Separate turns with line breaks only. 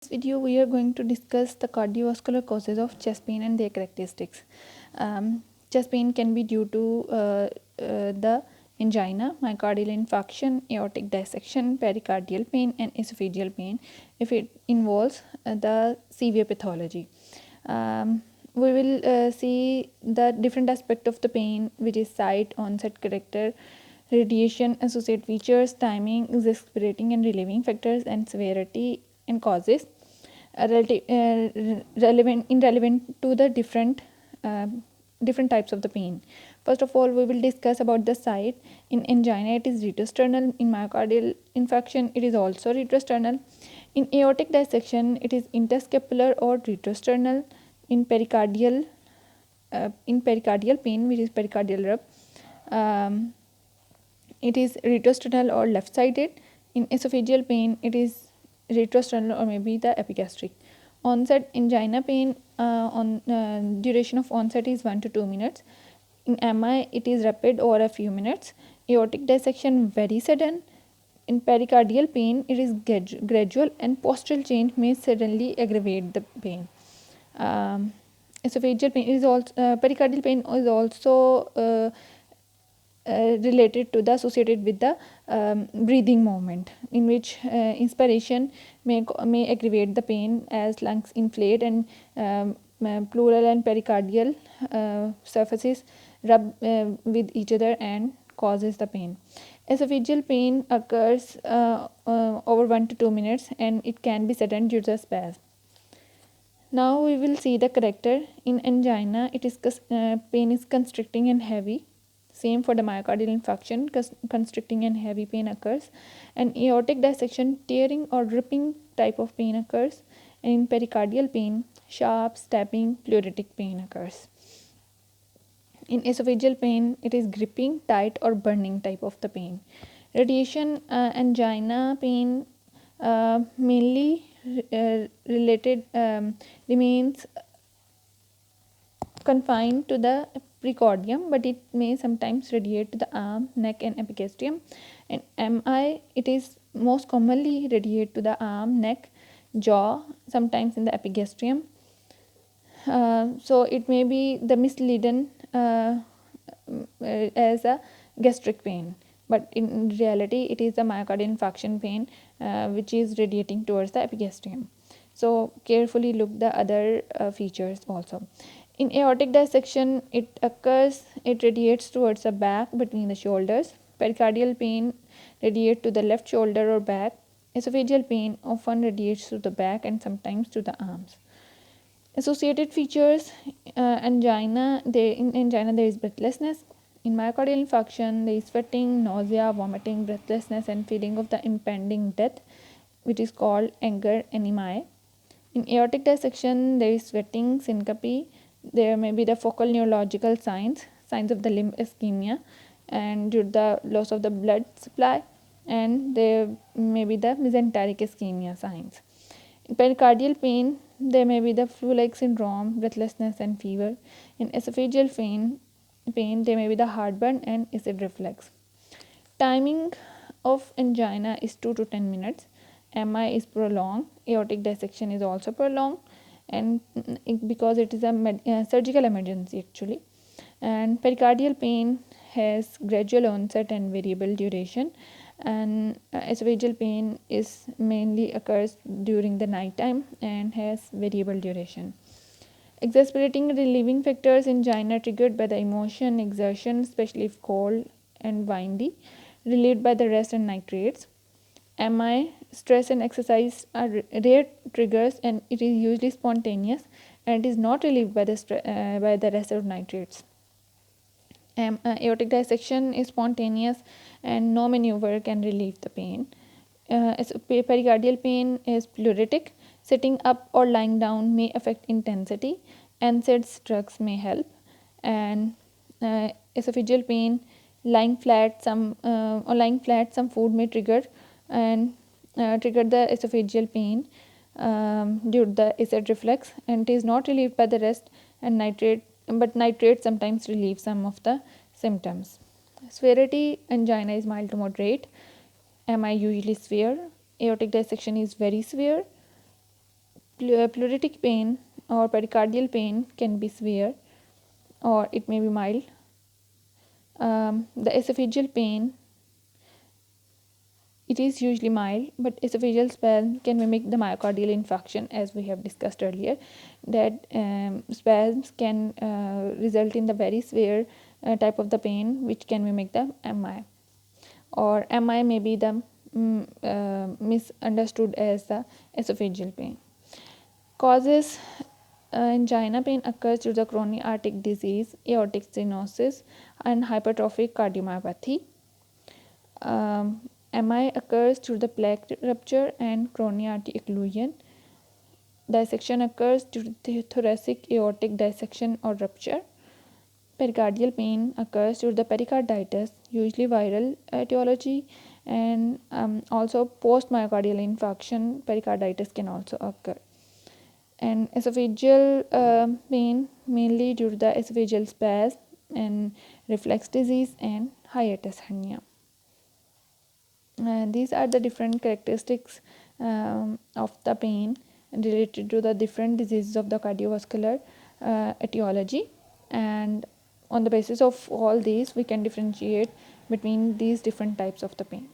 this video we are going to discuss the cardiovascular causes of chest pain and their characteristics. Chest pain can be due to the angina, myocardial infarction, aortic dissection, pericardial pain and esophageal pain if it involves the severe pathology. We will see the different aspect of the pain, which is site, onset, character, radiation, associated features, timing, exasperating and relieving factors, and severity and causes irrelevant to the different types of the pain. First of all, we will discuss about the site. In angina, it is retrosternal. In myocardial infarction, it is also retrosternal. In aortic dissection, it is interscapular or retrosternal. In pericardial pain, which is pericardial rub, it is retrosternal or left sided. In esophageal pain, it is retrosternal or maybe the epigastric. Onset angina pain, duration of onset is 1 to 2 minutes. In MI, it is rapid over a few minutes. Aortic dissection very sudden. In pericardial pain, it is gradual and postural change may suddenly aggravate the pain. Esophageal pain is also pericardial pain is also related to the associated with the breathing movement, in which inspiration may aggravate the pain as lungs inflate and pleural and pericardial surfaces rub with each other and causes the pain. Esophageal pain occurs over 1 to 2 minutes and it can be sudden due to spasm. Now we will see the character. In angina, it is pain is constricting and heavy. Same for the myocardial infarction, constricting and heavy pain occurs. And aortic dissection, tearing or ripping type of pain occurs. And in pericardial pain, sharp, stabbing, pleuritic pain occurs. In esophageal pain, it is gripping, tight or burning type of the pain. Radiation angina pain mainly related remains confined to the precordium, but it may sometimes radiate to the arm, neck and epigastrium. And MI, it is most commonly radiate to the arm, neck, jaw, sometimes in the epigastrium. So it may be the misleading as a gastric pain, but in reality it is the myocardial infarction pain which is radiating towards the epigastrium. So carefully look the other features also. In aortic dissection, it radiates towards the back between the shoulders. Pericardial pain radiates to the left shoulder or back. Esophageal pain often radiates to the back and sometimes to the arms. Associated features, angina, in angina there is breathlessness. In myocardial infarction, there is sweating, nausea, vomiting, breathlessness and feeling of the impending death, which is called anger anemi. In aortic dissection, there is sweating, syncope. There may be the focal neurological signs of the limb ischemia and due to the loss of the blood supply, and there may be the mesenteric ischemia signs. In pericardial pain, there may be the flu-like syndrome, breathlessness and fever. In esophageal pain, there may be the heartburn and acid reflux. Timing of angina is 2 to 10 minutes. MI is prolonged. Aortic dissection is also prolonged, and because it is a surgical emergency actually. And pericardial pain has gradual onset and variable duration, and esophageal pain is mainly occurs during the night time and has variable duration. Exasperating relieving factors in angina triggered by the emotion, exertion, especially if cold and windy, relieved by the rest and nitrates. MI, stress and exercise are rare triggers and it is usually spontaneous and it is not relieved by the rest of nitrates. Aortic dissection is spontaneous and no maneuver can relieve the pain. Pericardial pain is pleuritic. Sitting up or lying down may affect intensity. NSAIDs drugs may help. And esophageal pain, lying flat, some food may trigger the esophageal pain due to the acid reflux, and it is not relieved by the rest and nitrate sometimes relieve some of the symptoms. Severity, angina is mild to moderate. MI usually severe. Aortic dissection is very severe. Pleuritic pain or pericardial pain can be severe or it may be mild. The esophageal pain, it is usually mild, but esophageal spasm can mimic the myocardial infarction, as we have discussed earlier. That spasms can result in the very severe type of the pain, which can mimic the MI, or MI may be the misunderstood as the esophageal pain. Causes: angina pain occurs due to coronary artery disease, aortic stenosis, and hypertrophic cardiomyopathy. MI occurs through the plaque rupture and coronary artery occlusion. Dissection occurs due to the thoracic aortic dissection or rupture. Pericardial pain occurs due to the pericarditis, usually viral etiology, and also post myocardial infarction, pericarditis can also occur. And esophageal pain mainly due to the esophageal spasm and reflux disease and hiatus hernia. These are the different characteristics of the pain related to the different diseases of the cardiovascular etiology, and on the basis of all these we can differentiate between these different types of the pain.